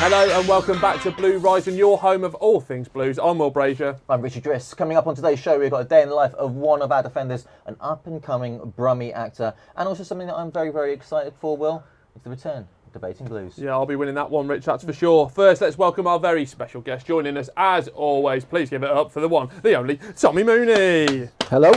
Hello and welcome back to Blue Rising, your home of all things blues. I'm Will Brazier. I'm Richie Driss. Coming up on today's show, we've got a day in the life of one of our defenders, an up-and-coming Brummie actor, and also something that I'm very, very excited for, Will. It's the return of Debating Blues. Yeah, I'll be winning that one, Rich, that's for sure. First, let's welcome our very special guest joining us, as always. Please give it up for the one, the only, Tommy Mooney. Hello.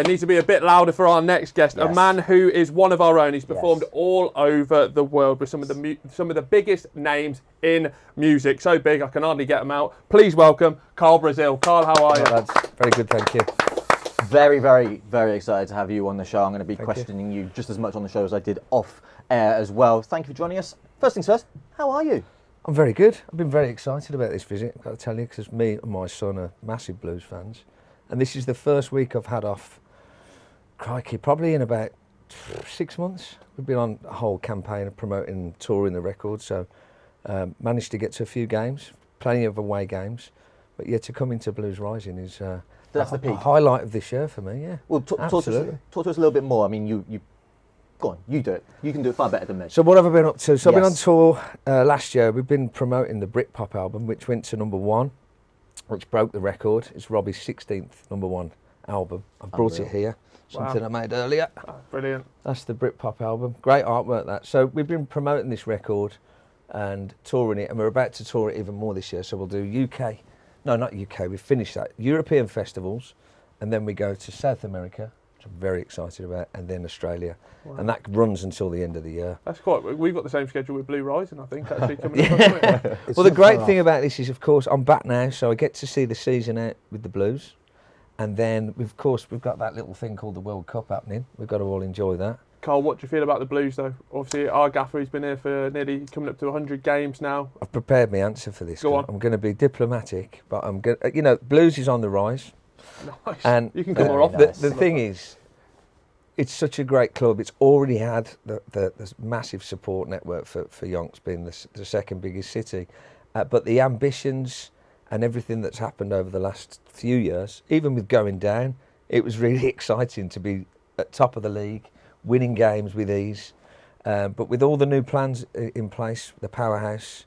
Needs to be a bit louder for our next guest, Yes. a man who is one of our own. He's performed all over the world with some of the biggest names in music. So big, I can hardly get them out. Please welcome Karl Brazil. Karl, how are you? Lads. Very good, thank you. Very, very, very excited to have you on the show. I'm going to be questioning you just as much on the show as I did off air as well. Thank you for joining us. First things first, how are you? I'm very good. I've been very excited about this visit, I've got to tell you, because me and my son are massive blues fans. And this is the first week I've had off, crikey, probably in about 6 months. We've been on a whole campaign of promoting and touring the record, so managed to get to a few games, plenty of away games. But yeah, to come into Blues Rising is That's the peak. a highlight of this year for me, yeah. Well, talk to us a little bit more. I mean, you go on, you do it. You can do it far better than me. So what have I been up to? So I've been on Yes. tour last year. We've been promoting the Britpop album, which went to #1, which broke the record. It's Robbie's 16th #1 album. I brought it here, something I made earlier. Oh, brilliant. That's the Britpop album. Great artwork, that. So we've been promoting this record and touring it, and we're about to tour it even more this year. So we'll do UK, no, not UK, we've finished that, European festivals, and then we go to South America, which I'm very excited about, and then Australia. Wow. And that runs until the end of the year. That's quite, we've got the same schedule with Blue Rising, I think, actually, coming up. Haven't we? Well, the great thing about this is, of course, I'm back now, so I get to see the season out with the Blues. And then, of course, we've got that little thing called the World Cup happening. We've got to all enjoy that. Karl, what do you feel about the Blues, though? Obviously, our gaffer, he's been here for nearly coming up to 100 games now. I've prepared my answer for this. Go on. I'm going to be diplomatic, but I'm going. You know, Blues is on the rise. Nice. And you can come more often. The thing is, it's such a great club. It's already had the massive support network for Yonks, being the second biggest city. But the ambitions and everything that's happened over the last few years, even with going down, it was really exciting to be at top of the league, winning games with ease. But with all the new plans in place, the powerhouse,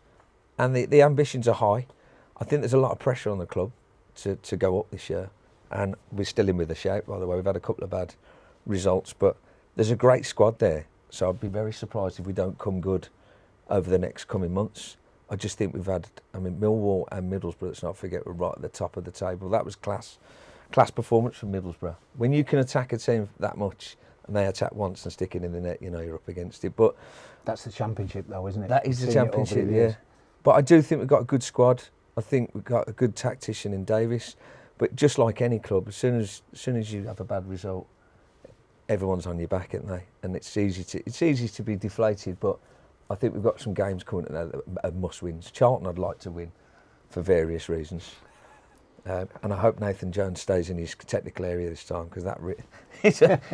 and the ambitions are high, I think there's a lot of pressure on the club to go up this year. And we're still in with the shape, by the way. We've had a couple of bad results, but there's a great squad there. So I'd be very surprised if we don't come good over the next coming months. I just think we've had, Millwall and Middlesbrough, let's not forget, were right at the top of the table. That was class performance from Middlesbrough. When you can attack a team that much and they attack once and stick it in the net, you know you're up against it. But that's the Championship, though, isn't it? That is the Championship, yeah. But I do think we've got a good squad. I think we've got a good tactician in Davis. But just like any club, as soon as you have a bad result, everyone's on your back, aren't they? And it's easy to be deflated. But I think we've got some games coming now that are must-wins. Charlton, I'd like to win for various reasons. And I hope Nathan Jones stays in his technical area this time, because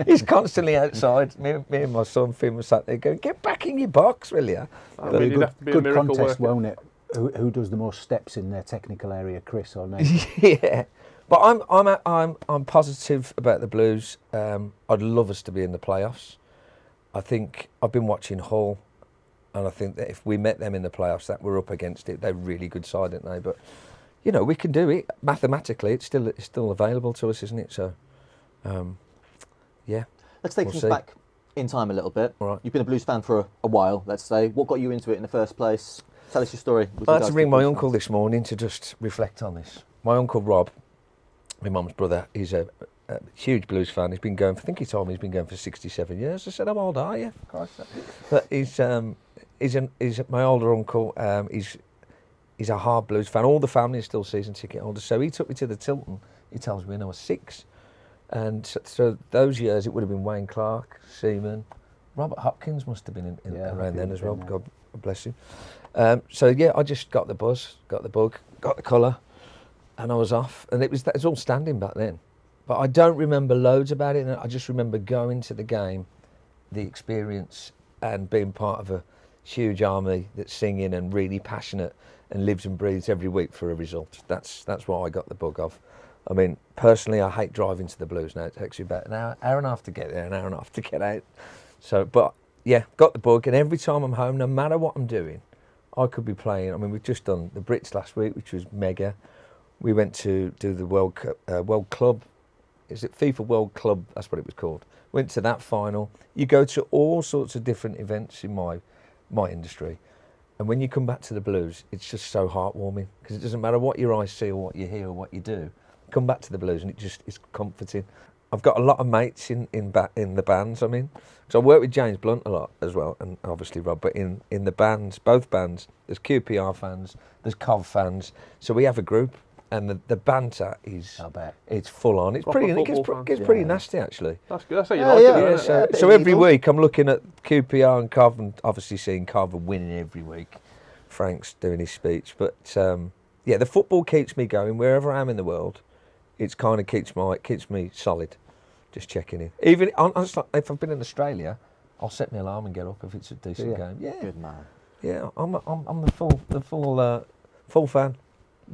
he's constantly outside. Me and my son Finn were sat there going, "Get back in your box, will you?" Good contest, won't it? Who does the most steps in their technical area, Chris or Nathan? Yeah, but I'm positive about the Blues. I'd love us to be in the playoffs. I think I've been watching Hull, and I think that if we met them in the playoffs, that we're up against it. They're a really good side, aren't they? But you know, we can do it mathematically. It's still available to us, isn't it? So, yeah. Let's take things back in time a little bit. All right. You've been a Blues fan for a while, let's say. What got you into it in the first place? Tell us your story. I had to ring my uncle this morning to just reflect on this. My uncle Rob, my mum's brother, he's a huge Blues fan. He's been going for, I think he told me he's been going for 67 years. I said, "How old are you?" But he's my older uncle. He's a hard Blues fan. All the family is still season ticket holders. So he took me to the Tilton, he tells me, when I was 6. And so those years, it would have been Wayne Clark, Seaman, Robert Hopkins must have been around then as well. God bless him. So yeah, I just got the buzz, got the bug, got the colour, and I was off. And it was all standing back then. But I don't remember loads about it. I just remember going to the game, the experience, and being part of a huge army that's singing and really passionate and lives and breathes every week for a result. That's what I got the bug of. I mean, personally, I hate driving to the Blues now. It takes you about an hour and a half to get there, an hour and a half to get out. So, but yeah, got the bug, and every time I'm home, no matter what I'm doing, I could be playing. I mean, we've just done the Brits last week, which was mega. We went to do the World Club. Is it FIFA World Club? That's what it was called. Went to that final. You go to all sorts of different events in my industry, and when you come back to the Blues, it's just so heartwarming because it doesn't matter what your eyes see or what you hear or what you do. Come back to the Blues, and it's comforting. I've got a lot of mates in the bands I'm in. So I work with James Blunt a lot as well, and obviously Rob. But in the bands, both bands, there's QPR fans, there's Cov fans. So we have a group, and the banter is, I bet. It's full on. It's Proper pretty. It gets pretty nasty actually. That's good. That's how you like it. Yeah, so every week I'm looking at QPR and Cov, and obviously seeing Cov winning every week. Frank's doing his speech, but yeah, the football keeps me going wherever I am in the world. It kind of keeps me solid. Just checking in. Even if I've been in Australia, I'll set my alarm and get up if it's a decent game. Yeah, Good man. yeah. I'm the full fan.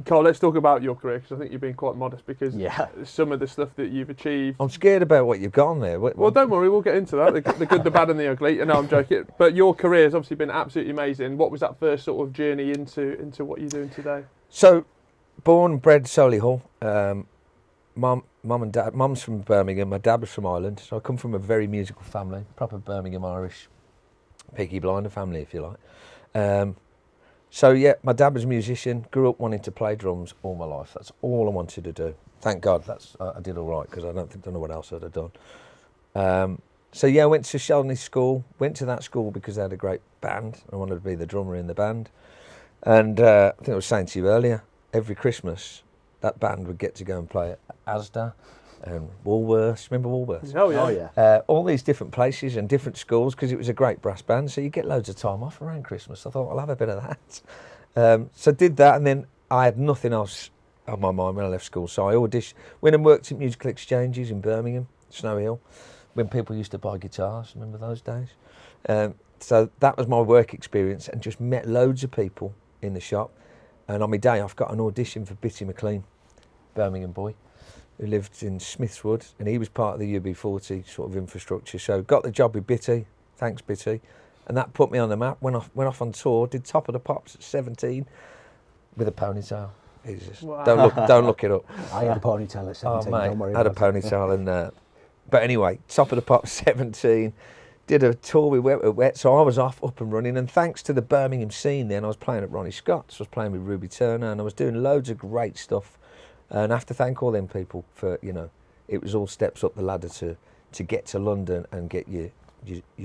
Karl, let's talk about your career because I think you've been quite modest because Yeah. some of the stuff that you've achieved. I'm scared about what you've got on there. Well, don't worry, we'll get into that. The good, the bad, and the ugly. No, I'm joking. But your career has obviously been absolutely amazing. What was that first sort of journey into what you're doing today? So, born and bred Solihull. Mum and dad. Mum's from Birmingham. My dad was from Ireland. So I come from a very musical family, proper Birmingham Irish, Peaky Blinder family, if you like. So yeah, my dad was a musician. Grew up wanting to play drums all my life. That's all I wanted to do. Thank God, I did all right because I don't know what else I'd have done. So yeah, I went to Sheldon School. Went to that school because they had a great band. I wanted to be the drummer in the band. And I think I was saying to you earlier, every Christmas, that band would get to go and play at Asda and Woolworths. Remember Woolworths? Oh yeah. Oh yeah. All these different places and different schools because it was a great brass band. So you get loads of time off around Christmas. I thought I'll have a bit of that. So did that, and then I had nothing else on my mind when I left school. So I auditioned, went and worked at musical exchanges in Birmingham, Snow Hill, when people used to buy guitars. Remember those days? So that was my work experience, and just met loads of people in the shop. And on my day off, got an audition for Bitty McLean, Birmingham boy, who lived in Smithswood, and he was part of the UB40 sort of infrastructure. So got the job with Bitty, thanks Bitty, and that put me on the map. Went off on tour, did Top of the Pops at 17 with a ponytail. Jesus, Wow. Don't look it up. I had a ponytail at 17. Oh mate, Don't worry I had a about it. ponytail and. But anyway, Top of the Pops 17. Did a tour with Wet Wet Wet, so I was up and running, and thanks to the Birmingham scene then, I was playing at Ronnie Scott's, I was playing with Ruby Turner, and I was doing loads of great stuff, and I have to thank all them people for, it was all steps up the ladder to get to London and get your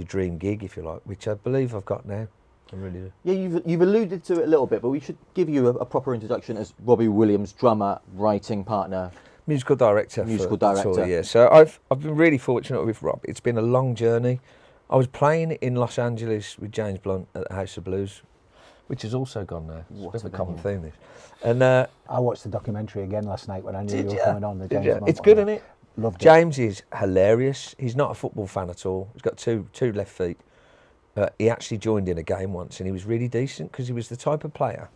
dream gig, if you like, which I believe I've got now. I really do. Yeah, you've alluded to it a little bit, but we should give you a proper introduction as Robbie Williams, drummer, writing partner. Musical director. Musical for the director. tour, yeah. So I've been really fortunate with Rob. It's been a long journey. I was playing in Los Angeles with James Blunt at the House of Blues, which has also gone now. It's a bit of a common theme, this. And I watched the documentary again last night when I knew you were coming on. The James Blunt it's good, one. isn't it? Loved it. James is hilarious. He's not a football fan at all. He's got two left feet. He actually joined in a game once, and he was really decent because he was the type of player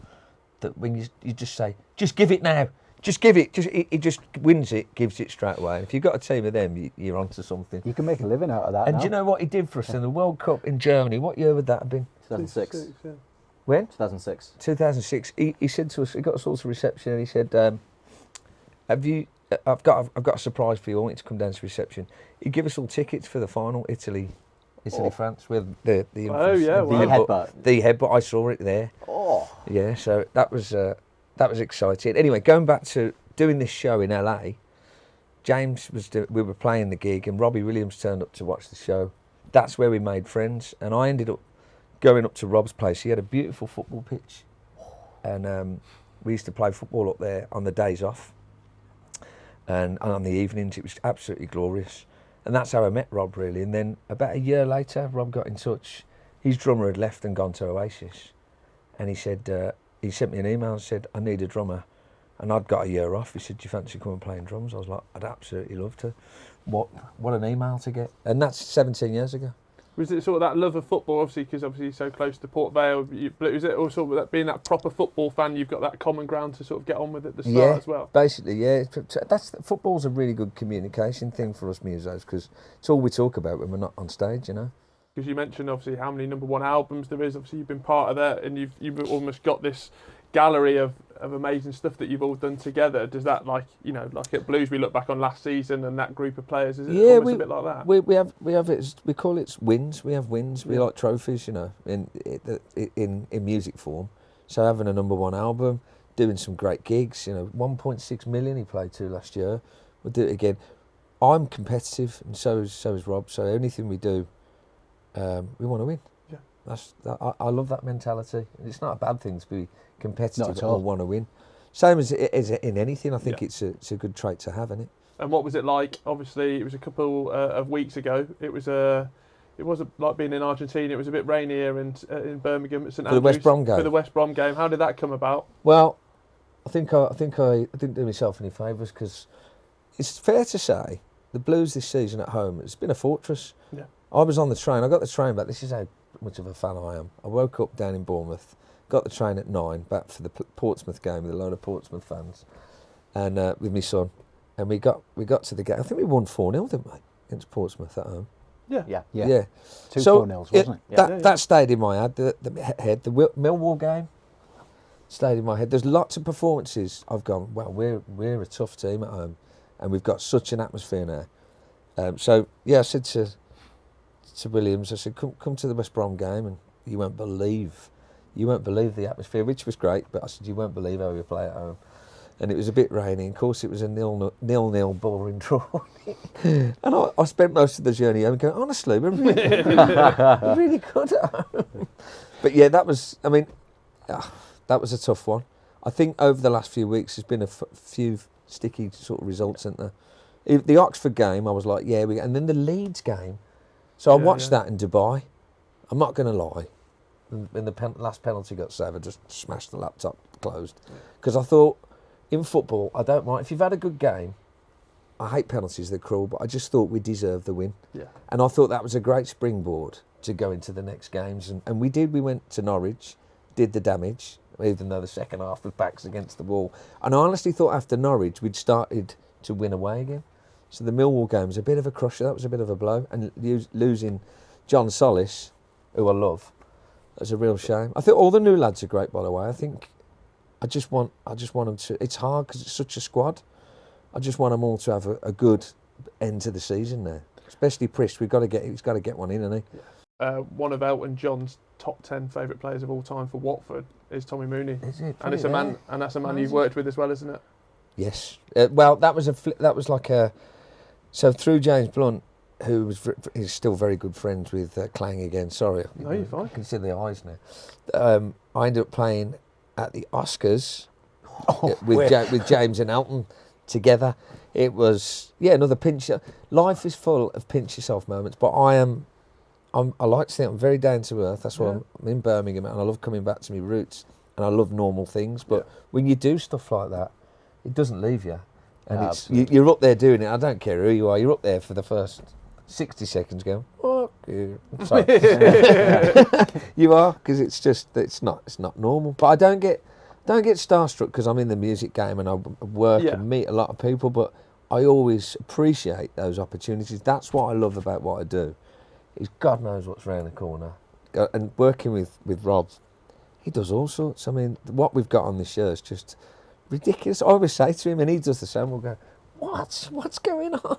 that when you just say, just give it now. Just give it. He just wins it, gives it straight away. And if you've got a team of them, you're onto something. You can make a living out of that. And now. do you know what he did for us in the World Cup in Germany? What year would that have been? 2006. Yeah. When? 2006. 2006. He said to us, he got us all to reception, and he said, I've got a surprise for you. I want you to come down to reception. He gave us all tickets for the final, Italy, France, with the Oh, yeah, wow. The headbutt. I saw it there. Oh. Yeah, so that was exciting. Anyway, going back to doing this show in LA, James we were playing the gig, and Robbie Williams turned up to watch the show. That's where we made friends, and I ended up going up to Rob's place. He had a beautiful football pitch, and we used to play football up there on the days off, and on the evenings. It was absolutely glorious, and that's how I met Rob, really. And then about a year later, Rob got in touch. His drummer had left and gone to Oasis, and he said. He sent me an email and said, I need a drummer. And I'd got a year off. He said, do you fancy coming playing drums? I was like, I'd absolutely love to. What an email to get. And that's 17 years ago. Was it sort of that love of football, obviously, because obviously you're so close to Port Vale, but was it also that being that proper football fan, you've got that common ground to sort of get on with at the start as well? Basically, yeah. Football's a really good communication thing for us musos because it's all we talk about when we're not on stage, Because you mentioned obviously how many #1 albums there is. Obviously you've been part of that, and you've almost got this gallery of amazing stuff that you've all done together. Does that, like at Blues, we look back on last season and that group of players, is it almost a bit like that? We have it. We call it wins. We have wins. We like trophies, in music form. So having a #1 album, doing some great gigs. 1.6 million he played to last year. We'll do it again. I'm competitive, and so is Rob. So anything we do, we want to win. Yeah, I love that mentality. It's not a bad thing to be competitive or want to win. Same as in anything. I think it's a good trait to have, isn't it? And what was it like? Obviously, it was a couple of weeks ago. It wasn't like being in Argentina. It was a bit rainier in Birmingham at St Andrews. For the West Brom game. For the West Brom game. How did that come about? Well, I think I didn't do myself any favours, because it's fair to say the Blues this season at home, it's been a fortress. Yeah. I was on the train. I got the train back. This is how much of a fan I am. I woke up down in Bournemouth, got the train at 9 back for the Portsmouth game with a load of Portsmouth fans, and with my son, and we got to the game. I think we won 4-0, didn't we, against Portsmouth at home? Yeah. 2 so 4-0s, wasn't it? That stayed in my head. The Millwall game stayed in my head. There's lots of performances I've gone, well, we're a tough team at home, and we've got such an atmosphere now. I said to Williams, I said, come to the West Brom game, and you won't believe the atmosphere, which was great, but I said, you won't believe how we play at home. And it was a bit rainy. Of course, it was a 0-0 boring draw. And I spent most of the journey home going, honestly, we're really good at home. But yeah, that was a tough one. I think over the last few weeks, there's been a few sticky sort of results, isn't there? The Oxford game, I was like, and then the Leeds game. So I watched that in Dubai. I'm not going to lie. When the last penalty got saved, I just smashed the laptop closed. Because I thought, in football, I don't mind. If you've had a good game, I hate penalties, they're cruel, but I just thought we deserved the win. Yeah. And I thought that was a great springboard to go into the next games. And we did. We went to Norwich, did the damage, even though the second half was backs against the wall. And I honestly thought after Norwich, we'd started to win away again. So the Millwall game was a bit of a crusher. That was a bit of a blow. And losing John Solis, who I love, that's a real shame. I think all the new lads are great, by the way. I just want them to. It's hard because it's such a squad. I just want them all to have a good end to the season there. Especially Prish. He's got to get one in, hasn't he? One of Elton John's top 10 favourite players of all time for Watford is Tommy Mooney. Is it? And it's a man, and that's a man you've worked with as well, isn't it? Yes. Well, that was like a. So through James Blunt, who is still very good friends with Clang again. Sorry. No, you're fine. I can see the eyes now. I ended up playing at the Oscars with James and Elton together. It was another pinch. Life is full of pinch yourself moments, but I like to think I'm very down to earth. That's why I'm in Birmingham, and I love coming back to my roots, and I love normal things. But when you do stuff like that, it doesn't leave you, and you're up there doing it. I don't care who you are. You're up there for the first 60 seconds going, fuck you. Sorry. You are, because it's not normal. But I don't get starstruck because I'm in the music game and I work and meet a lot of people, but I always appreciate those opportunities. That's what I love about what I do, is God knows what's round the corner. And working with Rob, he does all sorts. I mean, what we've got on this year is just ridiculous. I always say to him, and he does the same, we'll go, what's going on?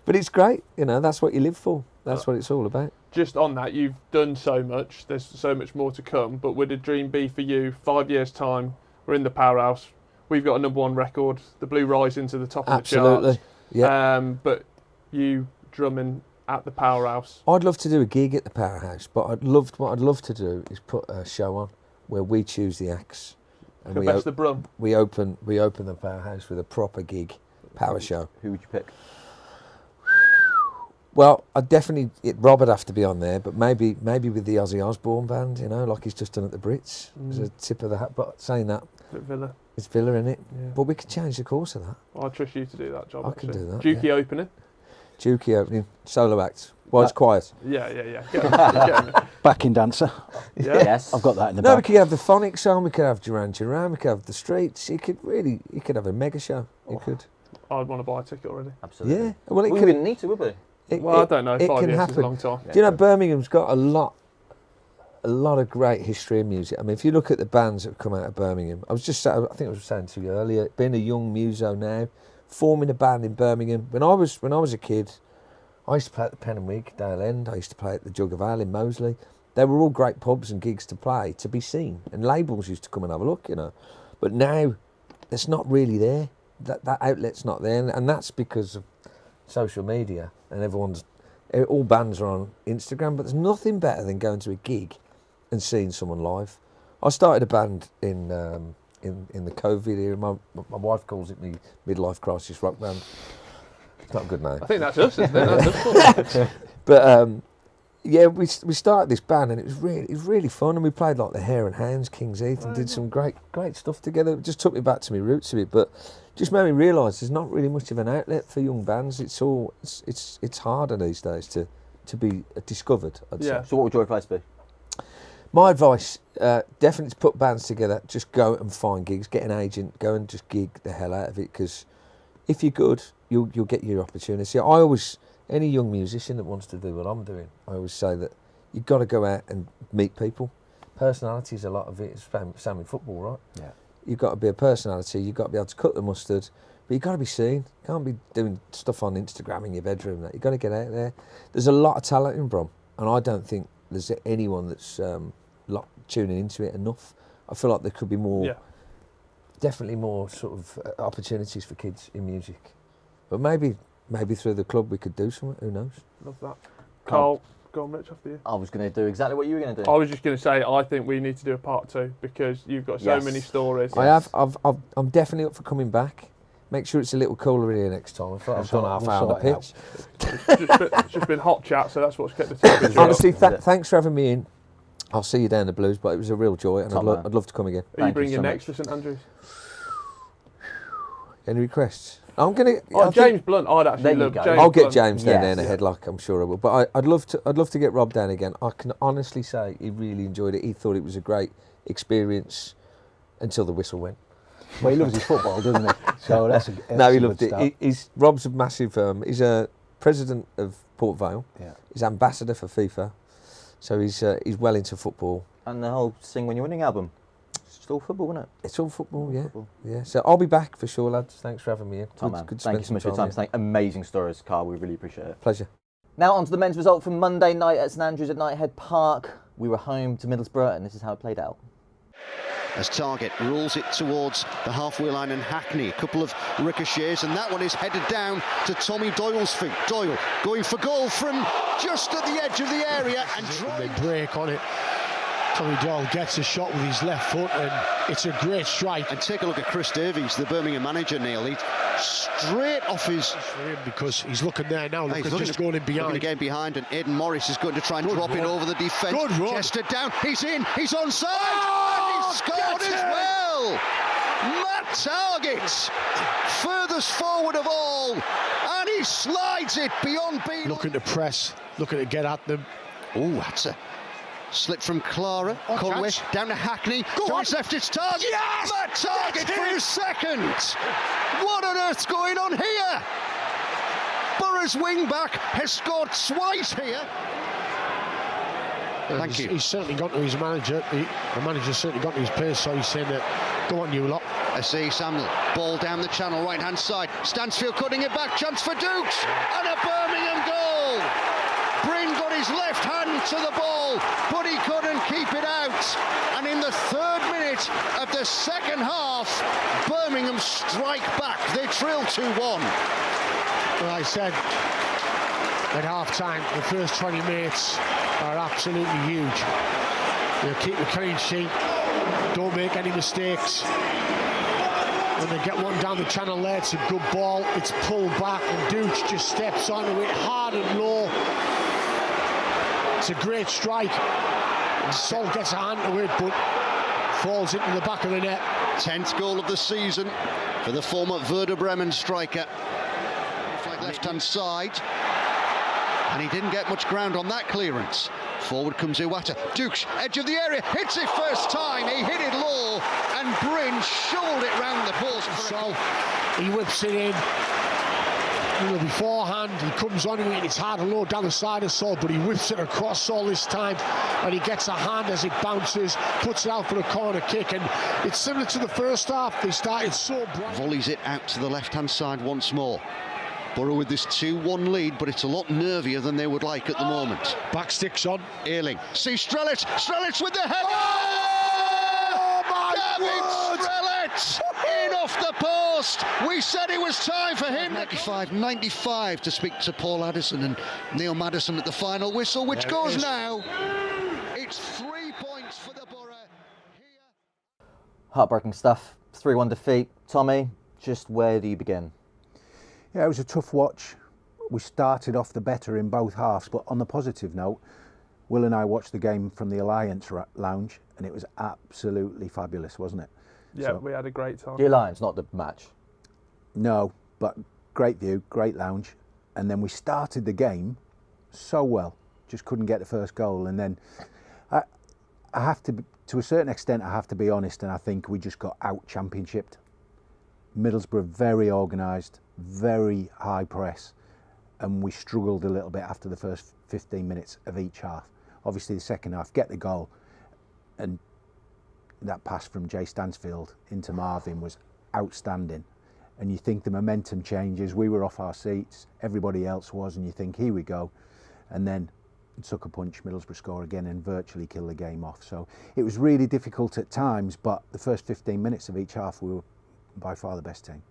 But it's great, that's what you live for. That's what it's all about. Just on that, you've done so much, there's so much more to come, but would a dream be for you, 5 years' time, we're in the powerhouse, we've got a #1 record, the Blue rising to the top of the charts. Absolutely, yeah. But you drumming at the powerhouse. I'd love to do a gig at the powerhouse, but what I'd love to do is put a show on where we choose the acts. And the Brum. We open the powerhouse with a proper gig. Power show. Who would you pick? Well, Rob would have to be on there, but maybe with the Ozzy Osbourne band, like he's just done at the Brits. It's a tip of the hat. But saying that, Villa. It's Villa, isn't it? Yeah. But we could change the course of that. I'll trust you to do that job. I can do that. Dukey opening. Dukey opening. Solo act. While it's quiet. Yeah. Get Backing dancer. Yeah. Yes. I've got that in the back. No, we could have the Phonics on, we could have Duran Duran, we could have the Streets. He could have a mega show. He could. I'd want to buy a ticket already. Absolutely. Yeah. Well, we wouldn't need to, would we? Well, I don't know. It 5 can years happen. is a long time. Do you know Birmingham's got a lot of great history in music. I mean, if you look at the bands that have come out of Birmingham, I think I was saying to you earlier, being a young muso now, forming a band in Birmingham. When I was a kid, I used to play at the Pen and Wig, Dale End. I used to play at the Jug of Ale in Moseley. They were all great pubs and gigs to play, to be seen, and labels used to come and have a look, you know. But now, it's not really there. That outlet's not there, and that's because of social media and all bands are on Instagram. But there's nothing better than going to a gig and seeing someone live. I started a band in the COVID era. My wife calls it the midlife crisis rock band. It's not a good name. I think that's us, isn't it? That's us. But yeah, we started this band and it was really fun, and we played like the Hare and Hounds, King's Heath, and did some great stuff together. It just took me back to my roots a bit, but just made me realise there's not really much of an outlet for young bands. It's harder these days to be discovered, I'd say. So what would your advice be? My advice, definitely to put bands together, just go and find gigs, get an agent, go and just gig the hell out of it, because if you're good, you'll get your opportunity. Any young musician that wants to do what I'm doing, I always say that you've got to go out and meet people. Personality is a lot of it. It's same in football, right? Yeah. You've got to be a personality. You've got to be able to cut the mustard, but you've got to be seen. You can't be doing stuff on Instagram in your bedroom. You've got to get out there. There's a lot of talent in Brum, and I don't think there's anyone that's tuning into it enough. I feel like there could be more, definitely more sort of opportunities for kids in music. But maybe through the club we could do something, who knows? Love that. Carl, go on, Rich, after you. I was going to do exactly what you were going to do. I was just going to say, I think we need to do a part 2 because you've got so many stories. I'm definitely up for coming back. Make sure it's a little cooler in here next time. I thought I've done half hour on the pitch. It's just been hot chat, so that's what's kept the temperature Honestly, thanks for having me in. I'll see you down the Blues, but it was a real joy, and I'd love to come again. Are you bringing next to St Andrews? Any requests? I'm gonna. James Blunt. I'd actually love. I'll get James down there in a headlock. I'm sure I will. But I'd love to get Rob down again. I can honestly say he really enjoyed it. He thought it was a great experience until the whistle went. Well, he loves his football, doesn't he? So that's he loved it. Rob's a massive. He's a president of Port Vale. Yeah. He's ambassador for FIFA. So he's well into football. And the whole Sing When You're Winning album. It's all football, isn't it? It's all football, yeah. Yeah. So I'll be back for sure, lads. Thanks for having me in. Good Thank you so much for your time. Amazing stories, Carl. We really appreciate it. Pleasure. Now on to the men's result from Monday night at St Andrews at Knighthead Park. We were home to Middlesbrough, and this is how it played out. As Target rolls it towards the halfway line and Hackney, a couple of ricochets, and that one is headed down to Tommy Doyle's feet. Doyle going for goal from just at the edge of the area and they break on it. Tommy Doyle gets a shot with his left foot, and it's a great strike. And take a look at Chris Davies, the Birmingham manager, Neil. He's straight off his... Because he's looking there now, he's just going in behind. Looking again behind, and Aidan Morris is going to try and drop it over the defence. Good run. Chested down, he's in, he's onside, and he's scored as well! Matt Target, furthest forward of all, and he slides it beyond Bean. Looking to press, looking to get at them. Oh, that's a slip from Clara. Conway down to Hackney. To his left, it's Target. Yes! Matt Target for his second. What on earth's going on here? Borough's wing-back has scored twice here. Thank you. He's certainly gone to his manager. The manager's certainly got to his place, so he's saying that, go on, you lot. I see Samuel, ball down the channel, right-hand side. Stansfield cutting it back, chance for Dukes, and a Birmingham goal. Bryn got his left hand to the ball, but he couldn't keep it out. And in the 3rd minute of the second half, Birmingham strike back. They trail 2-1. Well, I said at half-time, the first 20 minutes are absolutely huge. They'll keep the clean sheet, don't make any mistakes. When they get one down the channel there, it's a good ball, it's pulled back, and Dooch just steps onto it hard and low. It's a great strike. And Sol gets a hand to it, but falls into the back of the net. 10th goal of the season for the former Werder Bremen striker. Flag left-hand side. And he didn't get much ground on that clearance. Forward comes Iwata. Dukes, edge of the area, hits it first time. He hit it low, and Bryn shouldered it round the post. So he whips it in. beforehand. He comes on and it's hard to load down the side of Saul, but he whips it across Saul this time, and he gets a hand as it bounces, puts it out for a corner kick, and it's similar to the first half. They started so bright. Volleys it out to the left-hand side once more. Borough with this 2-1 lead, but it's a lot nervier than they would like at the moment. Back sticks on. Earling. See Strelitz. Strelitz with the header. Oh my word! Strelitz in off the post. We said it was time for him. 95 to speak to Paul Addison and Neil Maddison at the final whistle, which There goes it is. now. It's 3 points for the Borough. Here. Heartbreaking stuff. 3-1 defeat. Tommy, just where do you begin? Yeah, it was a tough watch. We started off the better in both halves, but on the positive note, Will and I watched the game from the Alliance Lounge, and it was absolutely fabulous, wasn't it? Yeah, So- we had a great time. The Alliance, not the match. No, but great view, great lounge. And then we started the game so well, just couldn't get the first goal. And then I have to, to a certain extent, I have to be honest, and I think we just got out-championshiped. Middlesbrough, very organised, very high press, and we struggled a little bit after the first 15 minutes of each half. Obviously the second half, get the goal, and that pass from Jay Stansfield into Marvin was outstanding. And you think the momentum changes. We were off our seats, everybody else was, and you think, here we go. And then sucker punch, Middlesbrough score again and virtually kill the game off. So it was really difficult at times, but the first 15 minutes of each half we were by far the best team.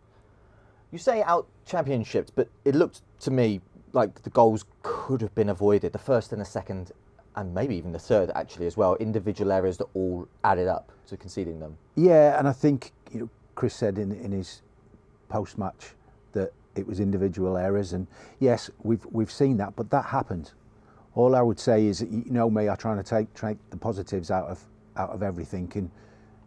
You say out-championshiped, but it looked to me like the goals could have been avoided. The first and the second, and maybe even the third actually as well. Individual errors that all added up to conceding them. Yeah, and I think Chris said in his post-match that it was individual errors, and yes, we've seen that, but that happened. All I would say is that, me, I'm trying to take the positives out of everything, and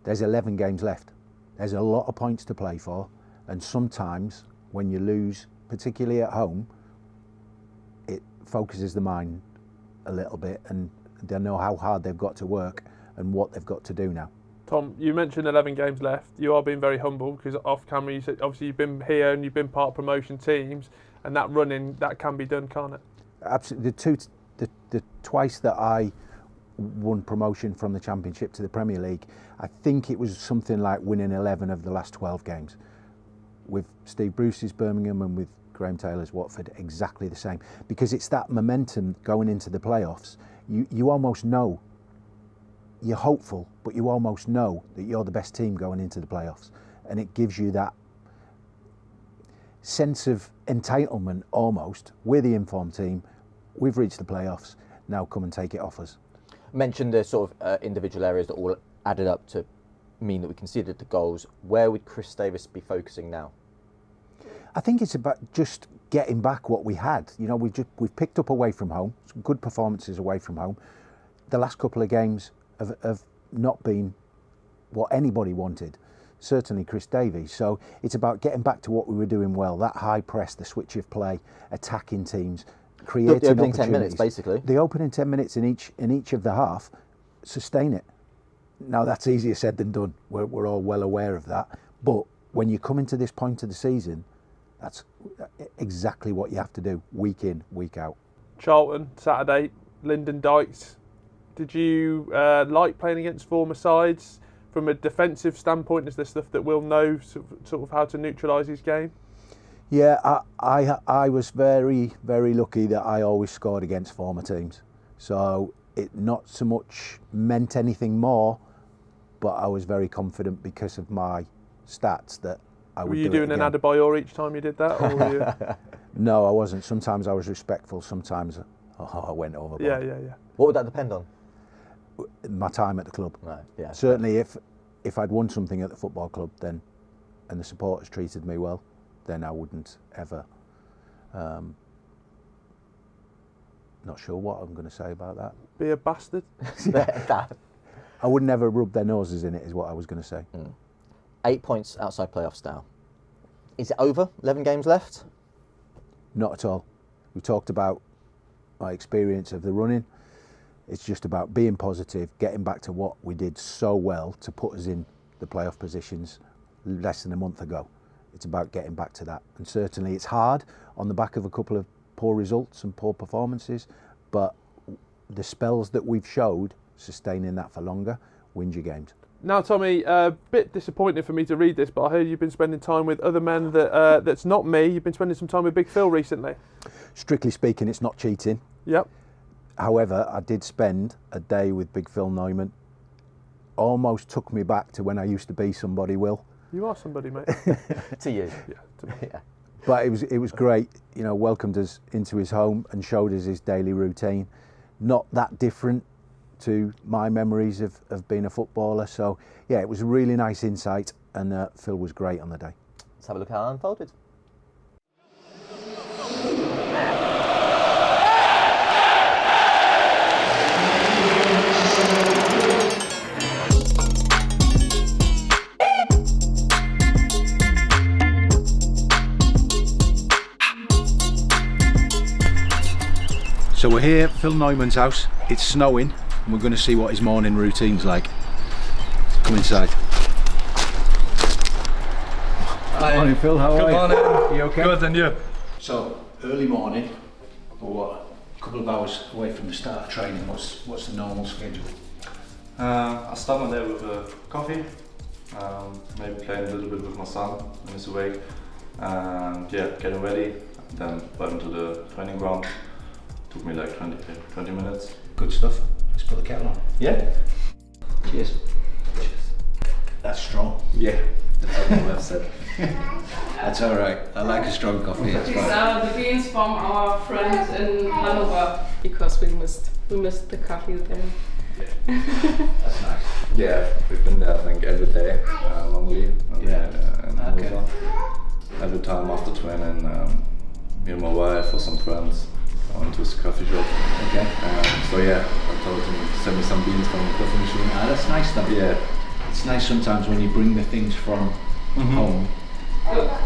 there's 11 games left. There's a lot of points to play for, and sometimes when you lose, particularly at home, it focuses the mind a little bit, and they know how hard they've got to work and what they've got to do now. Tom, you mentioned 11 games left. You are being very humble because off camera you said obviously you've been here and you've been part of promotion teams, and that running, that can be done, can't it? Absolutely. The twice that I won promotion from the Championship to the Premier League, I think it was something like winning 11 of the last 12 games. With Steve Bruce's Birmingham and with Graham Taylor's Watford, exactly the same. Because it's that momentum going into the playoffs. You almost know, you're hopeful, but you almost know that you're the best team going into the playoffs. And it gives you that sense of entitlement almost. We're the informed team, we've reached the playoffs, now come and take it off us. Mentioned the sort of individual areas that all added up to mean that we conceded the goals. Where would Chris Davis be focusing now? I think it's about just getting back what we had. We've picked up away from home, some good performances away from home. The last couple of games have not been what anybody wanted, certainly Chris Davies. So it's about getting back to what we were doing well, that high press, the switch of play, attacking teams, creating the opening 10 opportunities. minutes, basically. The opening 10 minutes in each of the half, sustain it. Now that's easier said than done. We're all well aware of that. But when you come into this point of the season, that's exactly what you have to do, week in, week out. Charlton, Saturday, Lyndon Dykes. Did you like playing against former sides? From a defensive standpoint, is there stuff that Will know sort of how to neutralise his game? Yeah, I was very, very lucky that I always scored against former teams. So it not so much meant anything more, but I was very confident because of my stats that I would Were do you it doing an again. Adebayor each time you did that? Or were you... No, I wasn't. Sometimes I was respectful, sometimes I went overboard. Yeah. What would that depend on? My time at the club. Right, yeah. Certainly if I'd won something at the football club then, and the supporters treated me well, then I wouldn't ever, not sure what I'm going to say about that. Be a bastard? I would never rub their noses in it is what I was going to say. 8 points outside playoffs now. Is it over? 11 games left? Not at all. We talked about my experience of the running. It's just about being positive, getting back to what we did so well to put us in the playoff positions less than a month ago. It's about getting back to that. And certainly it's hard on the back of a couple of poor results and poor performances, but the spells that we've showed, sustaining that for longer, wins your games. Now, Tommy, a bit disappointing for me to read this, but I heard you've been spending time with other men that's not me. You've been spending some time with Big Phil recently. Strictly speaking, it's not cheating. Yep. However, I did spend a day with Big Phil Neumann. Almost took me back to when I used to be somebody, Will. You are somebody, mate. To you. Yeah, to me. Yeah. But it was great. You know, welcomed us into his home and showed us his daily routine. Not that different to my memories of being a footballer. So yeah, it was a really nice insight, and Phil was great on the day. Let's have a look how it unfolded. So we're here at Phil Neumann's house. It's snowing, and we're going to see what his morning routine's like. Come inside. Hi. Morning, Phil. How are you? Good morning. You okay? Good, and you? So early morning, or a couple of hours away from the start of training. What's the normal schedule? I start my day with a coffee, maybe playing a little bit with my son when he's awake, and yeah, getting ready, then right into the training ground. Took me like 20 minutes. Good stuff. Let's put the kettle on. Yeah. Cheers. Cheers. That's strong. Yeah. That's what I've said. That's all right. I like a strong coffee. That's These fine. are the beans from our friends in Hanover because we missed the coffee there. That's nice. Yeah, we've been there I think every day normally. Yeah. And Okay. every time after training, me and my wife or some friends went to his coffee shop. Okay. So yeah, I told him to send me some beans from the coffee machine. Ah, that's nice though. Yeah. It's nice sometimes when you bring the things from home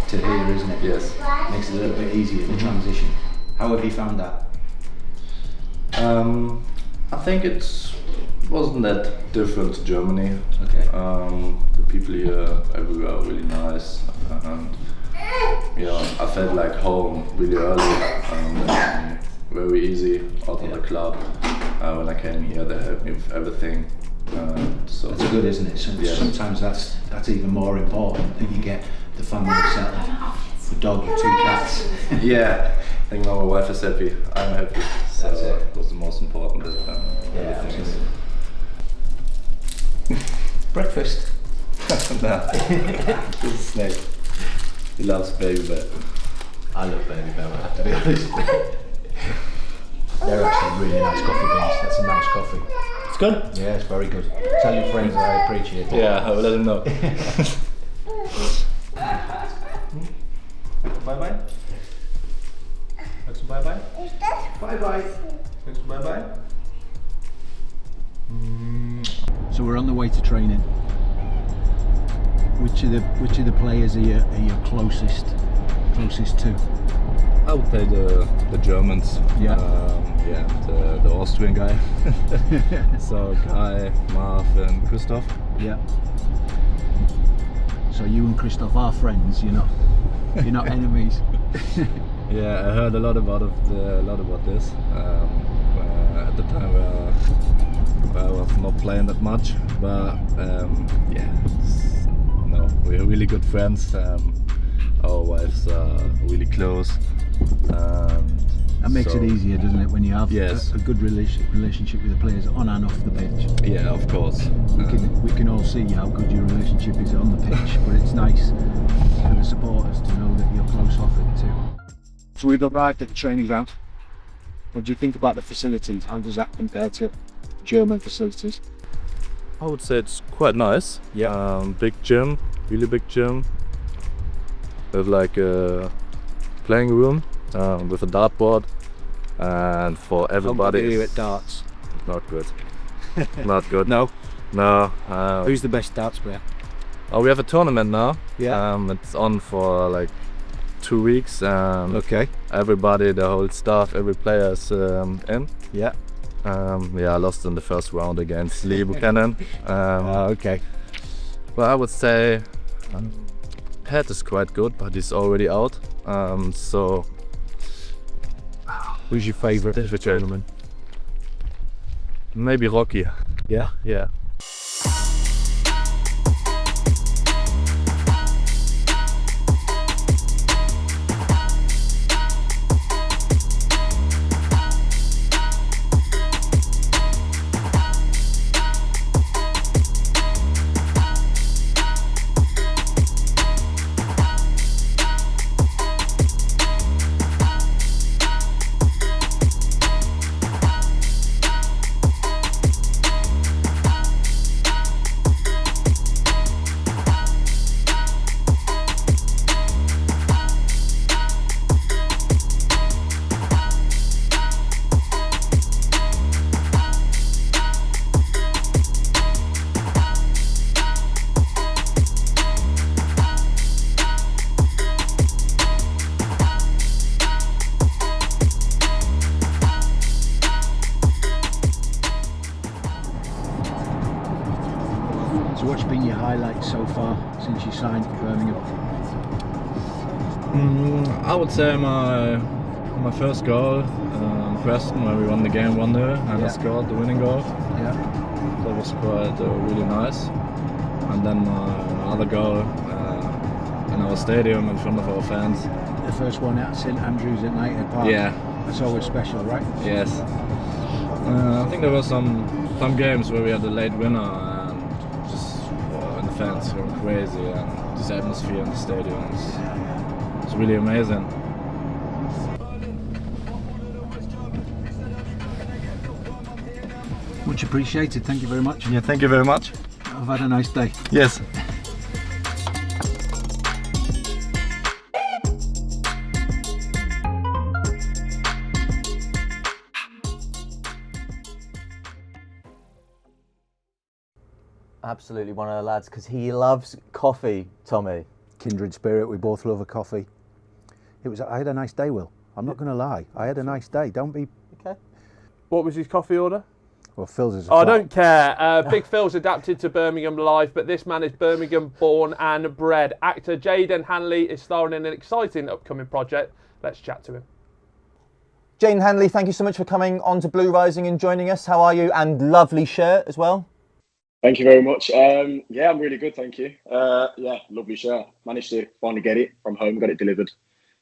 to here, isn't it? Yes. Makes it a little bit easier, the transition. How have you found that? I think it wasn't that different to Germany. Okay. The people here everywhere are really nice, and I felt like home really early. And very easy out of the club. When I came here, they helped me with everything. So That's good, isn't it? Yeah. Sometimes that's even more important, that you get the family settled. The dog, 2 cats. yeah, I think now my wife is happy. I'm happy. So That's it. It was the most important. That, everything is. Breakfast. Nah, this is Snake. He loves baby bear. I love Baby Bell, I have to be honest. They're actually really nice coffee beans. That's a nice coffee. It's good. Yeah, it's very good. Tell your friends I appreciate it. Yeah, I will let him know. Bye bye. Bye bye. Bye bye. Bye bye. So we're on the way to training. Which of the players are you closest to? I would say the Germans. Yeah. The Austrian guy. So Kai, Marv, and Christoph. Yeah. So you and Christoph are friends. You're not enemies. Yeah, I heard a lot about this. At the time where I was not playing that much, but we're really good friends. Our wives are really close. That makes it easier, doesn't it, when you have Yes. a good relationship with the players on and off the pitch. Yeah, of course. We can all see how good your relationship is on the pitch, but it's nice for the supporters to know that you're close off it too. So we've arrived at the training ground. What do you think about the facilities? How does that compare to German facilities? I would say it's quite nice. Yeah. Big gym, really big gym. With like a playing room with a dartboard, and for everybody. How good are you at darts? Not good. Not good. No. No. Who's the best darts player? Oh, we have a tournament now. Yeah. It's on for like 2 weeks. Okay. Everybody, the whole staff, every player is in. Yeah. I lost in the first round against Lee Buchanan. Okay. Well, I would say head is quite good, but it's already out. So Who's your favourite of the tournament? maybe Rocky. Yeah. Yeah. So what's been your highlights so far since you signed for Birmingham? I would say my first goal, Preston, where we won the game 1-0, and I scored the winning goal. Yeah. That was quite really nice. And then my other goal in our stadium in front of our fans. The first one at St Andrews at United Park. Yeah. That's always special, right? Yes. I think there were some games where we had a late winner and just and the fans going crazy, and this atmosphere in the stadium it's really amazing. Much appreciated. Thank you very much. Yeah, thank you very much. I've had a nice day. Yes. Absolutely one of the lads, because he loves coffee, Tommy. Kindred spirit. We both love a coffee. I had a nice day, Will. I'm not going to lie. I had a nice day. Don't be. Okay. What was his coffee order? Well, Phil's is. I don't care. Big Phil's adapted to Birmingham life, but this man is Birmingham born and bred. Actor Jayden Hanley is starring in an exciting upcoming project. Let's chat to him. Jaden Hanley, thank you so much for coming on to Blue Rising and joining us. How are you? And lovely shirt as well. Thank you very much. Yeah, I'm really good, thank you. Yeah, lovely shirt. Managed to finally get it from home, got it delivered.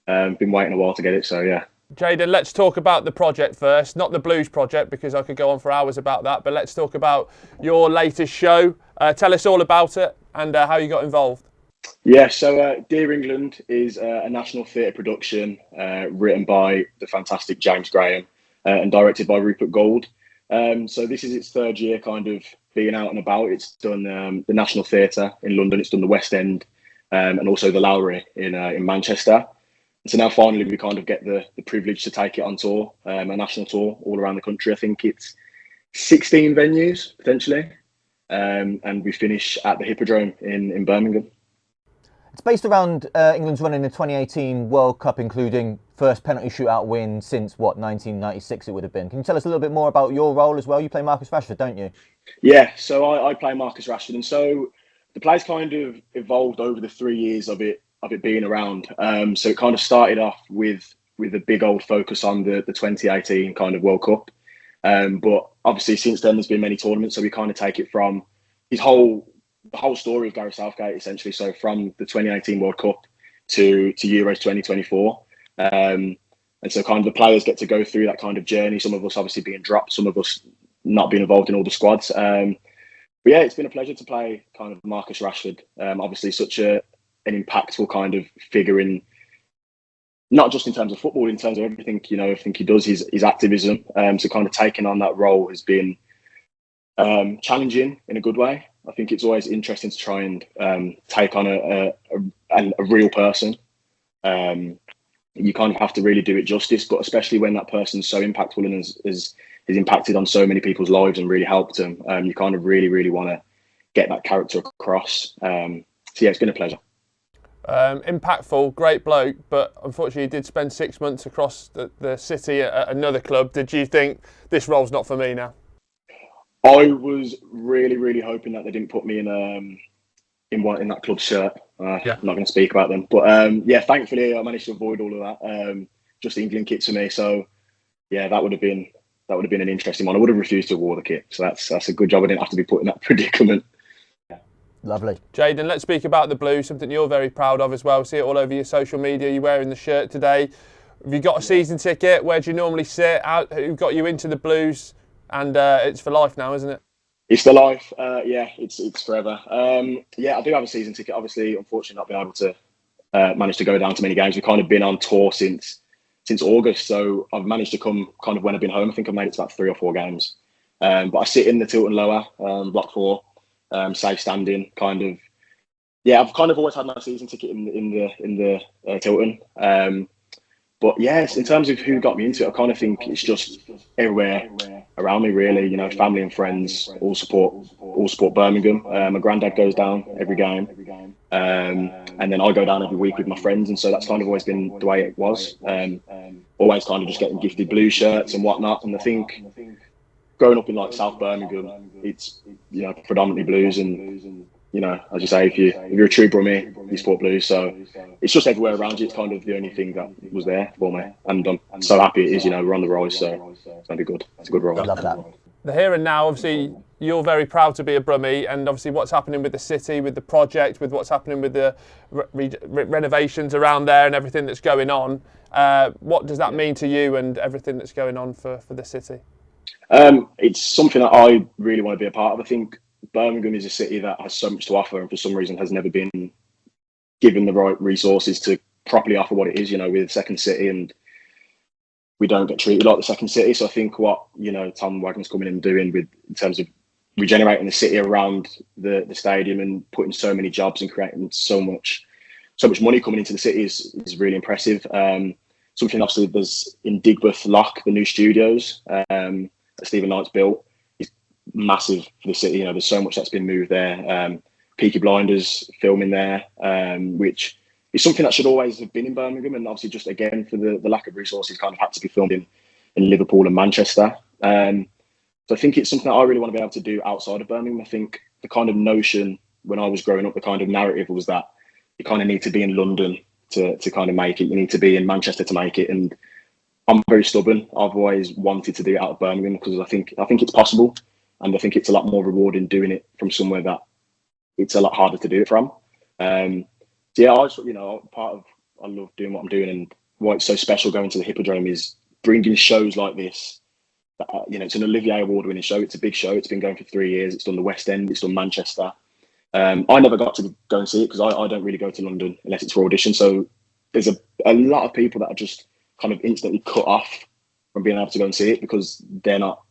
Been waiting a while to get it, so yeah. Jayden, let's talk about the project first. Not the Blues project, because I could go on for hours about that, but let's talk about your latest show. Tell us all about it and how you got involved. Yeah, so Dear England is a national theatre production written by the fantastic James Graham and directed by Rupert Gould. So this is its third year kind of being out and about. It's done the National Theatre in London, it's done the West End and also the Lowry in Manchester. So now finally we kind of get the privilege to take it on tour, a national tour all around the country. I think it's 16 venues potentially, and we finish at the Hippodrome in Birmingham. It's based around England's run in the 2018 World Cup, including first penalty shootout win since, 1996 it would have been. Can you tell us a little bit more about your role as well? You play Marcus Rashford, don't you? Yeah, so I play Marcus Rashford, and so the play's kind of evolved over the 3 years of it being around. So it kind of started off with a big old focus on the 2018 kind of World Cup. But obviously since then there's been many tournaments, so we kind of take it from the whole story of Gareth Southgate essentially. So from the 2018 World Cup to Euros 2024. And so kind of the players get to go through that kind of journey. Some of us obviously being dropped, some of us not being involved in all the squads. But yeah, it's been a pleasure to play kind of Marcus Rashford. Obviously such an impactful kind of figure in, not just in terms of football, in terms of everything, everything he does, his activism. So kind of taking on that role has been challenging in a good way. I think it's always interesting to try and take on a real person. You kind of have to really do it justice, but especially when that person's so impactful and has impacted on so many people's lives and really helped them, you kind of really, really want to get that character across. So yeah, it's been a pleasure. Impactful, great bloke, but unfortunately he did spend 6 months across the city at another club. Did you think this role's not for me now? I was really, really hoping that they didn't put me in that club's shirt. I'm not going to speak about them. But thankfully I managed to avoid all of that. Just England kits for me. So yeah, that would have been an interesting one. I would have refused to wear the kit. So that's a good job. I didn't have to be put in that predicament. Lovely. Jayden, let's speak about the Blues, something you're very proud of as well. See it all over your social media. You're wearing the shirt today. Have you got a season ticket? Where do you normally sit? Who got you into the Blues? And it's for life now, isn't it? It's for life. It's forever. I do have a season ticket. Obviously, unfortunately, not been able to manage to go down to many games. We've kind of been on tour since August, so I've managed to come kind of when I've been home. I think I've made it to about 3 or 4 games. But I sit in the Tilton Lower, Block 4. Safe standing, kind of. Yeah, I've kind of always had my season ticket in the Tilton. But yes, in terms of who got me into it, I kind of think it's just everywhere around me, really. You know, family and friends all support Birmingham. My granddad goes down every game, and then I go down every week with my friends, and so that's kind of always been the way it was. Always kind of just getting gifted blue shirts and whatnot, and I think. Growing up in like South Birmingham, it's predominantly Blues, and as you say, if you're a true Brummie, you support Blues. So it's just everywhere around you. It's kind of the only thing that was there for me, and I'm so happy it is. We're on the rise, so it's gonna be good. It's a good role. I love that. The here and now, obviously, you're very proud to be a Brummie, and obviously what's happening with the city, with the project, with what's happening with the renovations around there and everything that's going on. What does that mean to you and everything that's going on for the city? It's something that I really want to be a part of. I think Birmingham is a city that has so much to offer, and for some reason has never been given the right resources to properly offer what it is. We're the second city, and we don't get treated like the second city. So I think what Tom Wagner's coming in and doing in terms of regenerating the city around the stadium and putting so many jobs and creating so much money coming into the city is really impressive. Something obviously there's in Digbeth Lock, the new studios that Stephen Knight's built is massive for the city. There's so much that's been moved there. Peaky Blinders filming there, which is something that should always have been in Birmingham, and obviously just again for the lack of resources kind of had to be filmed in Liverpool and Manchester. So I think it's something that I really want to be able to do outside of Birmingham. I think the kind of notion when I was growing up, the kind of narrative was that you kind of need to be in London to kind of make it. You need to be in Manchester to make it. And I'm very stubborn. I've always wanted to do it out of Birmingham because I think it's possible, and I think it's a lot more rewarding doing it from somewhere that it's a lot harder to do it from. I love doing what I'm doing, and why it's so special going to the Hippodrome is bringing shows like this. It's an Olivier Award-winning show. It's a big show. It's been going for 3 years. It's done the West End. It's done Manchester. I never got to go and see it because I don't really go to London unless it's for audition. So there's a lot of people that are just kind of instantly cut off from being able to go and see it because they're not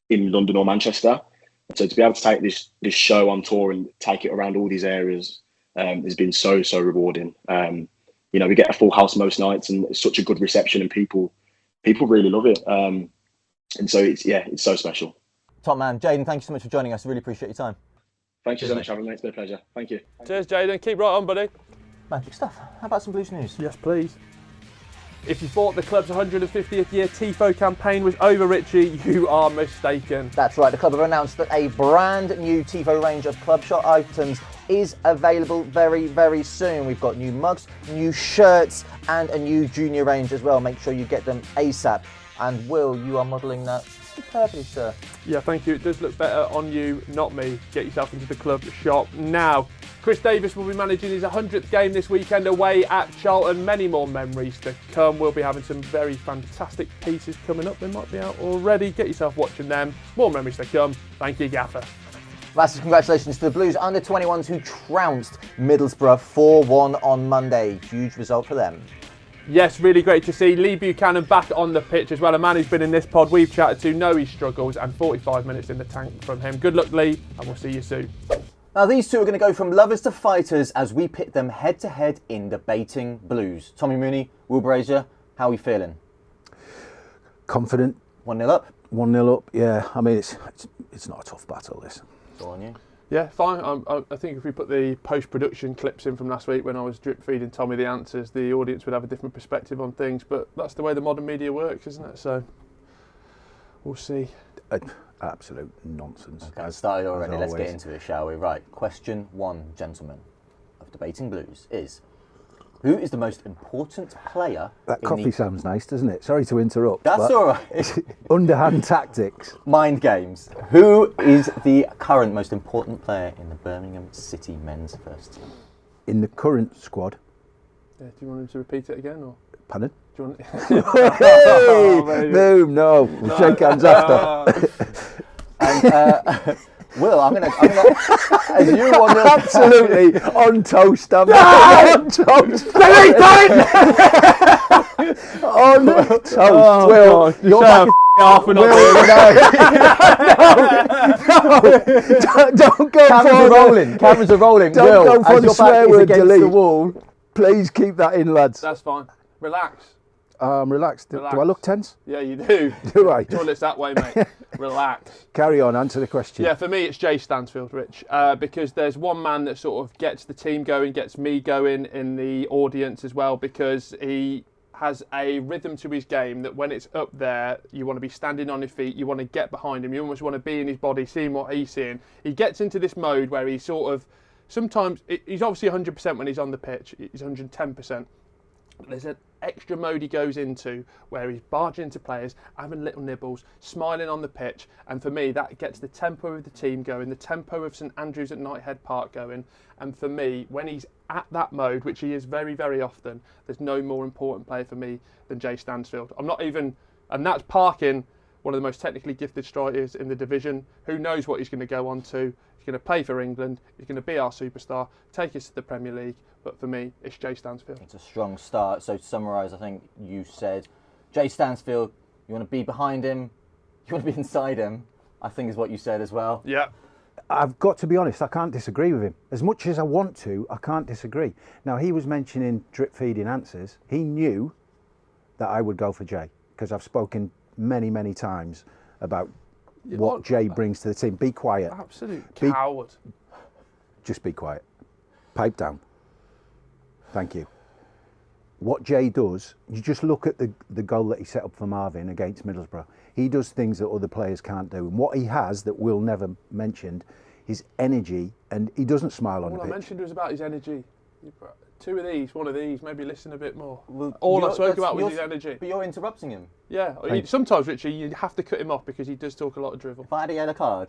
in London or Manchester. And so to be able to take this show on tour and take it around all these areas has been so rewarding. We get a full house most nights, and it's such a good reception, and people really love it. And so it's so special. Top man, Jayden, thank you so much for joining us. I really appreciate your time. Thank you so much for having me. It's been a pleasure. Thank you. Cheers, Jayden. Keep right on, buddy. Magic stuff. How about some Blues news? Yes, please. If you thought the club's 150th year TIFO campaign was over, Richie, you are mistaken. That's right. The club have announced that a brand new TIFO range of club shop items is available very, very soon. We've got new mugs, new shirts, and a new junior range as well. Make sure you get them ASAP. And Will, you are modelling that superbly, sir. Yeah, thank you. It does look better on you, not me. Get yourself into the club shop now. Chris Davis will be managing his 100th game this weekend away at Charlton. Many more memories to come. We'll be having some very fantastic pieces coming up. They might be out already. Get yourself watching them. More memories to come. Thank you, Gaffer. Massive congratulations to the Blues under-21s who trounced Middlesbrough 4-1 on Monday. Huge result for them. Yes, really great to see Lee Buchanan back on the pitch as well. A man who's been in this pod we've chatted to, know he struggles, and 45 minutes in the tank from him. Good luck, Lee, and we'll see you soon. Now, these two are going to go from lovers to fighters as we pit them head-to-head in debating Blues. Tommy Mooney, Will Brazier, how are we feeling? Confident. 1-0 up? 1-0 up, yeah. I mean, it's not a tough battle, this. It's all on you. Yeah, fine. I think if we put the post-production clips in from last week when I was drip-feeding Tommy the answers, the audience would have a different perspective on things, but that's the way the modern media works, isn't it? So, we'll see. Absolute nonsense. Okay, started already. Let's get into it, shall we? Right, question 1, gentlemen, of Debating Blues is: who is the most important player? That coffee sounds nice, doesn't it? Sorry to interrupt. That's all right. Underhand tactics. Mind games. Who is the current most important player in the Birmingham City men's first team? In the current squad. Yeah, do you want him to repeat it again, or? Pardon? Do you want? Hey! Boom! No, we'll shake hands after. And, Will, I'm gonna as you want to Absolutely on toast. On toast. On toast. Will, you're back half an don't go Cameras are rolling. Don't Will, go for as the your back swear is word against delete. the wall. Please keep that in, lads. That's fine. Relax. Relaxed. Relax. Do I look tense? Yeah, you do. Do I? Toilet's that way, mate. Relax. Carry on, answer the question. Yeah, for me it's Jay Stansfield, Rich, because there's one man that sort of gets the team going, gets me going in the audience as well, because he has a rhythm to his game that when it's up there, you want to be standing on your feet, you want to get behind him, you almost want to be in his body, seeing what he's seeing. He gets into this mode where he's sort of, sometimes, he's obviously 100% when he's on the pitch, he's 110%. There's an extra mode he goes into where he's barging into players, having little nibbles, smiling on the pitch, and for me that gets the tempo of the team going, the tempo of St Andrews at Knighthead Park going, and for me, when he's at that mode, which he is very, very often, there's no more important player for me than Jay Stansfield. I'm not even, and that's parking one of the most technically gifted strikers in the division. Who knows what he's going to go on to? He's going to play for England, he's going to be our superstar, take us to the Premier League. But for me, it's Jay Stansfield. It's a strong start. So to summarise, I think you said Jay Stansfield, you want to be behind him, you want to be inside him, I think is what you said as well. Yeah. I've got to be honest, I can't disagree with him. As much as I want to, I can't disagree. Now, he was mentioning drip feeding answers. He knew that I would go for Jay, because I've spoken many, many times about what Jay brings to the team. Be quiet. Absolute coward. Just be quiet. Pipe down. Thank you. What Jay does, you just look at the goal that he set up for Marvin against Middlesbrough. He does things that other players can't do. And what he has that Will never mentioned, his energy, and he doesn't smile on the pitch. All I mentioned was about his energy. Two of these, one of these, maybe listen a bit more. Well, all I spoke about was his energy. But you're interrupting him. Yeah, sometimes, Richie, you have to cut him off because he does talk a lot of drivel. If I had a yellow card,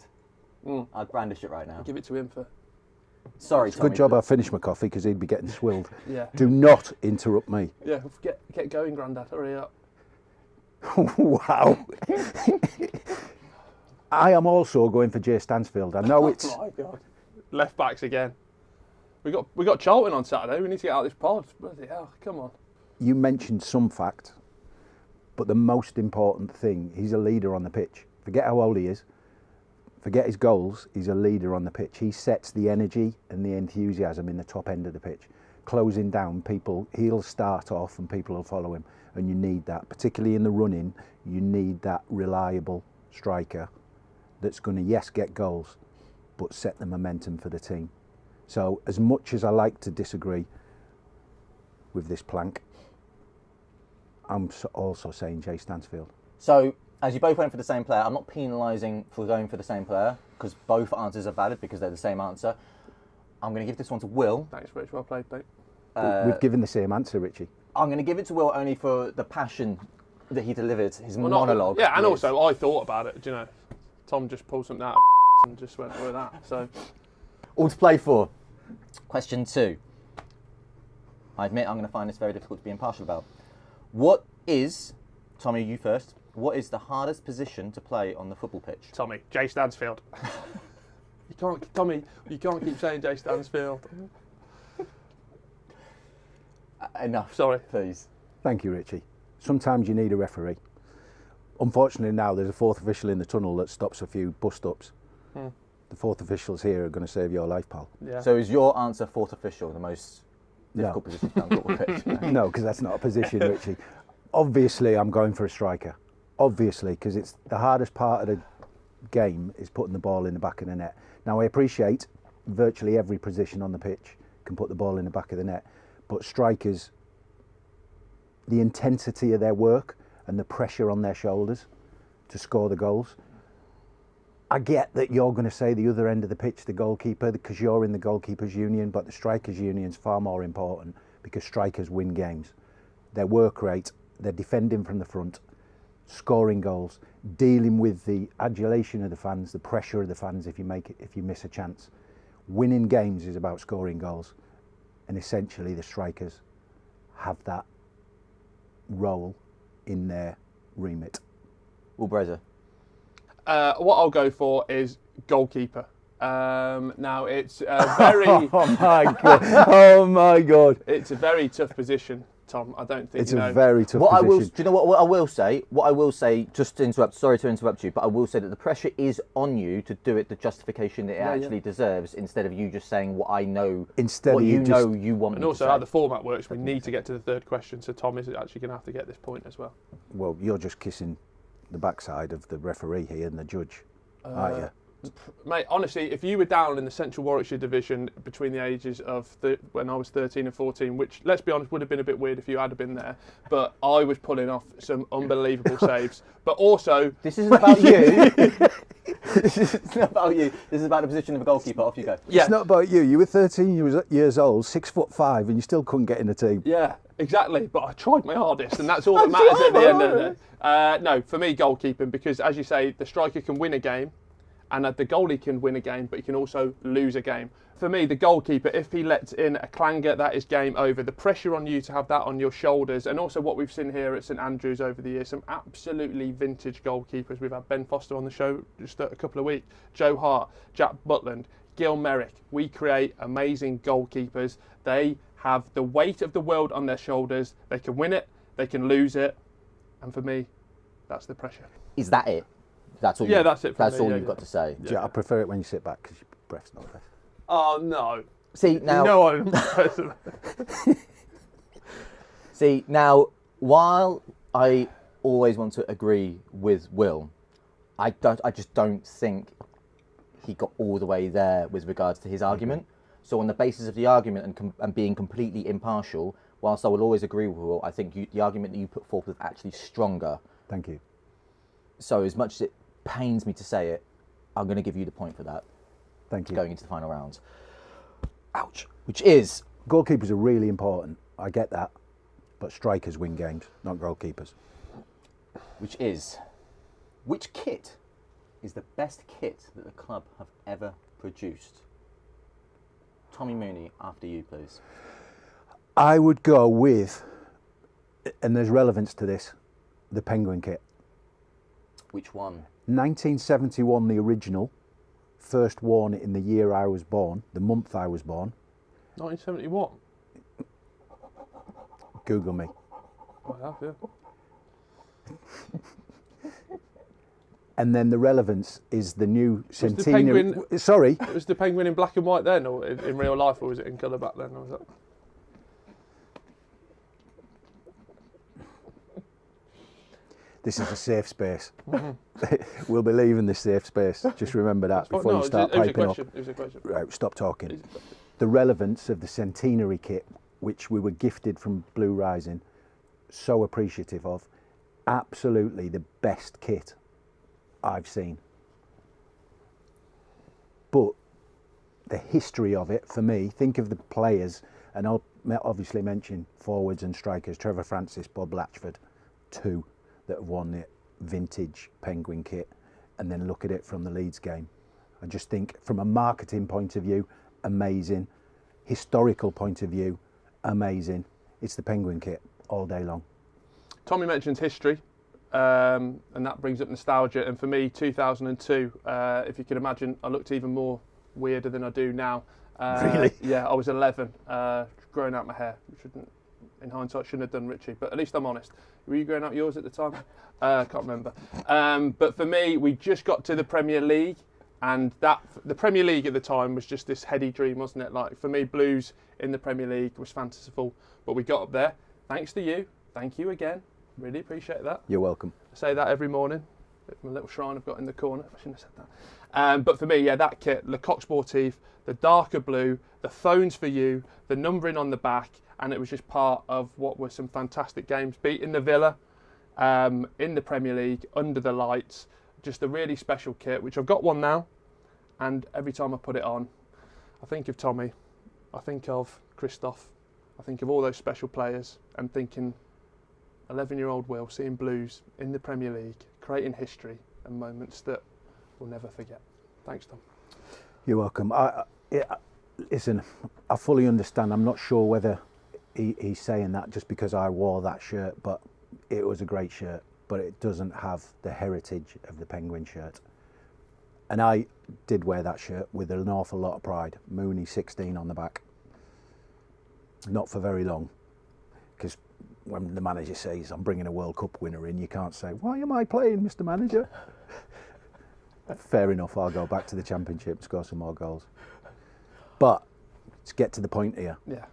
I'd brandish it right now. Give it to him for... Sorry, Tommy. Good job I finished my coffee, because he'd be getting swilled. Yeah. Do not interrupt me. Yeah, get going, Grandad. Hurry up. Wow. I am also going for Jay Stansfield. I know it's... Oh my God. Left backs again. We got Charlton on Saturday. We need to get out of this pod. Bloody hell, come on. You mentioned some fact, but the most important thing, he's a leader on the pitch. Forget how old he is. Forget his goals. He's a leader on the pitch. He sets the energy and the enthusiasm in the top end of the pitch. Closing down people, he'll start off and people will follow him. And you need that, particularly in the running. You need that reliable striker that's going to, yes, get goals, but set the momentum for the team. So as much as I like to disagree with this plank, I'm also saying Jay Stansfield. So, as you both went for the same player, I'm not penalising for going for the same player, because both answers are valid because they're the same answer. I'm going to give this one to Will. Thanks, Rich. Well played, mate. We've given the same answer, Richie. I'm going to give it to Will only for the passion that he delivered, his monologue. Yeah, and also I thought about it, you know. Tom just pulled something out of and just went with that, so... All to play for. Question 2. I admit I'm going to find this very difficult to be impartial about. What is, Tommy, you first, what is the hardest position to play on the football pitch? Tommy, Jay Stansfield. Tommy, you can't keep saying Jay Stansfield. Enough. Sorry. Please. Thank you, Richie. Sometimes you need a referee. Unfortunately now there's a fourth official in the tunnel that stops a few bus-stops. The fourth officials here are going to save your life, pal. Yeah. So is your answer fourth official the most difficult position to play on the football pitch? No, because that's not a position, Richie. Obviously, I'm going for a striker. Obviously, because it's the hardest part of the game is putting the ball in the back of the net. Now, I appreciate virtually every position on the pitch can put the ball in the back of the net, but strikers, the intensity of their work and the pressure on their shoulders to score the goals, I get that you're going to say the other end of the pitch, the goalkeeper, because you're in the goalkeepers union, but the strikers union's far more important because strikers win games. Their work rate, they're defending from the front, scoring goals, dealing with the adulation of the fans, the pressure of the fans if you miss a chance. Winning games is about scoring goals, and essentially the strikers have that role in their remit. Will Brazier? What I'll go for is goalkeeper. Now it's a very Oh my god! it's a very tough position, Tom. I don't think It's a very tough position. Do you know what I will say? What I will say, just to interrupt. Sorry to interrupt you, but I will say that the pressure is on you to do it the justification that it actually deserves, instead of you just saying what I know. Instead what of you you know just- you want. And me also to how say. the format works, we need to get to the third question, so Tom is actually going to have to get this point as well. Well, you're just kissing the backside of the referee here and the judge, aren't you? Mate, honestly, if you were down in the Central Warwickshire division between the ages of when I was 13 and 14, which, let's be honest, would have been a bit weird if you had been there, but I was pulling off some unbelievable saves. But also... This isn't about you. This is not about you. This is about the position of a goalkeeper. Off you go. Yeah. It's not about you. You were 13 years old, 6'5", and you still couldn't get in the team. Yeah, exactly. But I tried my hardest, and that's all that matters at the end of the day. No, for me, goalkeeping, because as you say, the striker can win a game, and the goalie can win a game, but he can also lose a game. For me, the goalkeeper, if he lets in a clanger, that is game over. The pressure on you to have that on your shoulders, and also what we've seen here at St Andrews over the years, some absolutely vintage goalkeepers. We've had Ben Foster on the show just a couple of weeks, Joe Hart, Jack Butland, Gil Merrick. We create amazing goalkeepers. They have the weight of the world on their shoulders. They can win it, they can lose it, and for me, that's the pressure. Is that it? That's all. Yeah, that's it. That's me, all yeah, you've got to say. Yeah, I prefer it when you sit back because your breath's not fresh. Oh no! See now. No, I'm. See now. While I always want to agree with Will, I just don't think he got all the way there with regards to his argument. So on the basis of the argument and being completely impartial, whilst I will always agree with Will, I think the argument that you put forth was actually stronger. Thank you. So as much as it pains me to say it, I'm going to give you the point for that. Thank you. Going into the final round. Ouch. Which is... Goalkeepers are really important. I get that. But strikers win games, not goalkeepers. Which is... Which kit is the best kit that the club have ever produced? Tommy Mooney, after you, please. I would go with, and there's relevance to this, the Penguin kit. Which one? 1971, the original. First worn in the year I was born, the month I was born. 1971. Google me. I have, yeah. And then the relevance is the new centenary. Penguin- Sorry. Was the penguin in black and white then, or in real life, or was it in colour back then? Or was that... This is a safe space. We'll be leaving this safe space. Just remember that before you start piping up. It was a question. Right, stop talking. The relevance of the centenary kit, which we were gifted from Blue Rising, so appreciative of. Absolutely the best kit I've seen. But the history of it, for me, think of the players, and I'll obviously mention forwards and strikers, Trevor Francis, Bob Latchford, two that have won the vintage Penguin kit, and then look at it from the Leeds game. I just think from a marketing point of view, amazing. Historical point of view, amazing. It's the Penguin kit all day long. Tommy mentions history, and that brings up nostalgia. And for me, 2002, if you can imagine, I looked even more weirder than I do now. Really? Yeah, I was 11, growing out my hair, which in hindsight shouldn't have done, Richie, but at least I'm honest. Were you growing out yours at the time? I can't remember. But for me, we just got to the Premier League, and the Premier League at the time was just this heady dream, wasn't it? Like, for me, Blues in the Premier League was fanciful, but we got up there. Thanks to you. Thank you again. Really appreciate that. You're welcome. I say that every morning. My little shrine I've got in the corner. I shouldn't have said that. But for me, yeah, that kit, Le Coq Sportif, the darker blue, the phones for you, the numbering on the back, and it was just part of what were some fantastic games. Beating the Villa in the Premier League, under the lights, just a really special kit, which I've got one now, and every time I put it on, I think of Tommy, I think of Christoph, I think of all those special players, and thinking 11-year-old Will seeing Blues in the Premier League, creating history and moments that we'll never forget. Thanks, Tom. You're welcome. Listen, I fully understand. I'm not sure whether he's saying that just because I wore that shirt, but it was a great shirt, but it doesn't have the heritage of the Penguin shirt. And I did wear that shirt with an awful lot of pride. Mooney 16 on the back. Not for very long, because when the manager says, I'm bringing a World Cup winner in, you can't say, why am I playing, Mr. Manager? Fair enough, I'll go back to the Championship and score some more goals. But let's get to the point here. Yeah,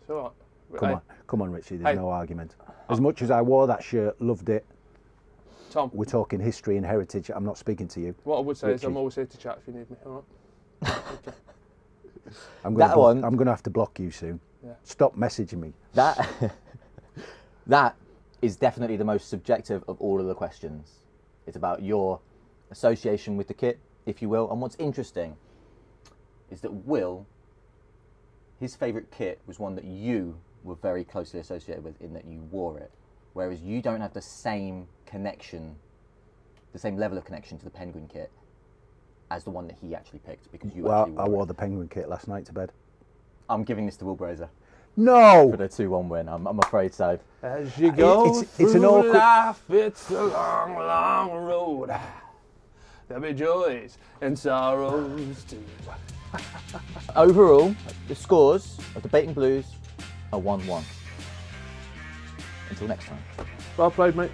it's all right. Come on, Richie, there's no argument. As much as I wore that shirt, loved it, Tom, we're talking history and heritage, I'm not speaking to you. what I would say Richie. is I'm always here to chat if you need me, all right? Okay. I'm going to have to block you soon. Yeah. Stop messaging me. That is definitely the most subjective of all of the questions. It's about your association with the kit, if you will. And what's interesting is that Will, his favourite kit was one that you were very closely associated with in that you wore it, whereas you don't have the same connection, the same level of connection to the Penguin kit as the one that he actually picked, because you actually wore I wore it. the Penguin kit last night to bed. I'm giving this to Will Brazier No! for the 2-1 win. I'm afraid so. As you go it's an awkward life, it's a long, long road. There'll be joys and sorrows too. Overall, the scores of the Baiting Blues are 1-1. Until next time. Well played, mate.